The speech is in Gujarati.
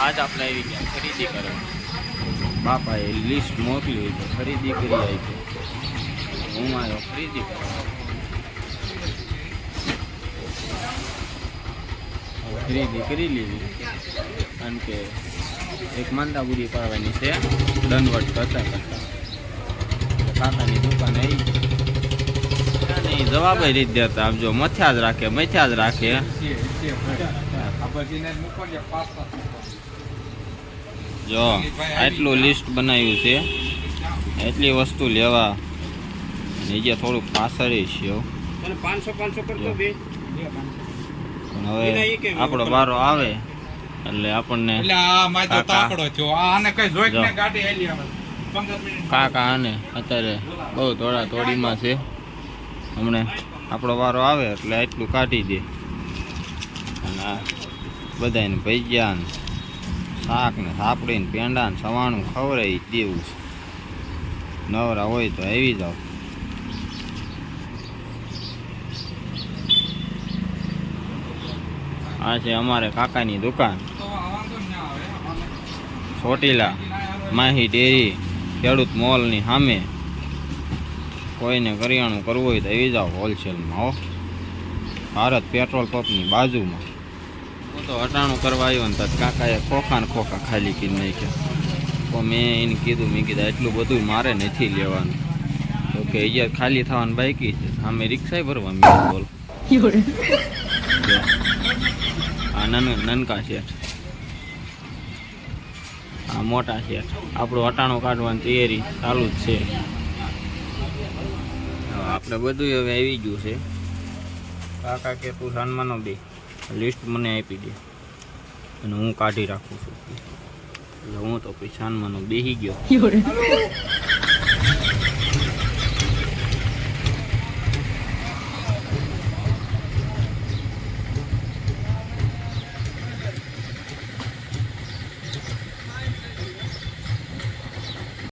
આજ આપણે આવી ગયા ખરીદી કરવા. બાપાએ લિસ્ટ મોકલી તો ખરીદી કરી આવી છે. હું આવ્યો ખરીદી કરવા. ખરીદી કરી લીધી કારણ કે એક માંદા પૂરી પાડવાની છે દંડવટ કરતા કરતા. કાકાની દુકાન આવી જવાબ રીત દેતા આપજો. મથ્યા જ રાખે જો આટલું લિસ્ટ બનાવ્યું છે. એટલી વસ્તુ લેવા નીચે થોડુંક પાછળ છે. પણ હવે આપણો વારો આવે એટલે આપણને કાકા આને અત્યારે બહુ થોડા થોડીમાં છે. હમણે આપણો વારો આવે એટલે આટલું કાઢી દે અને બધાને ભજીયા ને શાક ને સાપડી ને પેંડા ને સવાણું ખવડાવી દેવું છે. નવરા હોય તો આવી જાઓ. આ છે અમારે કાકાની દુકાન ચોટીલા માહી ડેરી ખેડૂત મોલની સામે. કોઈને કરિયાણું કરવું હોય તો આવી જાઓ હોલસેલમાં. હો ભારત પેટ્રોલ પંપની બાજુમાં. હું તો હટાણું કરવા આવ્યો ને તો કાકાએ ખોખા ખાલી કરી નાખ્યા. તો મેં એને કીધું એટલું બધું મારે નથી લેવાનું. તો કે અહીંયા ખાલી થવાનું બાકી છે. સામે રિક્ષા ભરવા મેં બોલ. આ નનકા શેઠ, આ મોટા શેઠ. આપણું હટાણું કાઢવાની તૈયારી ચાલુ જ છે. આપણે બધું હવે આવી ગયું છે. કાકા કે તું સાનમાનો દે લિસ્ટ મને આપી દે અને હું કાઢી રાખું છું. એટલે હું તો પછી સાનમાનો બેસી ગયો.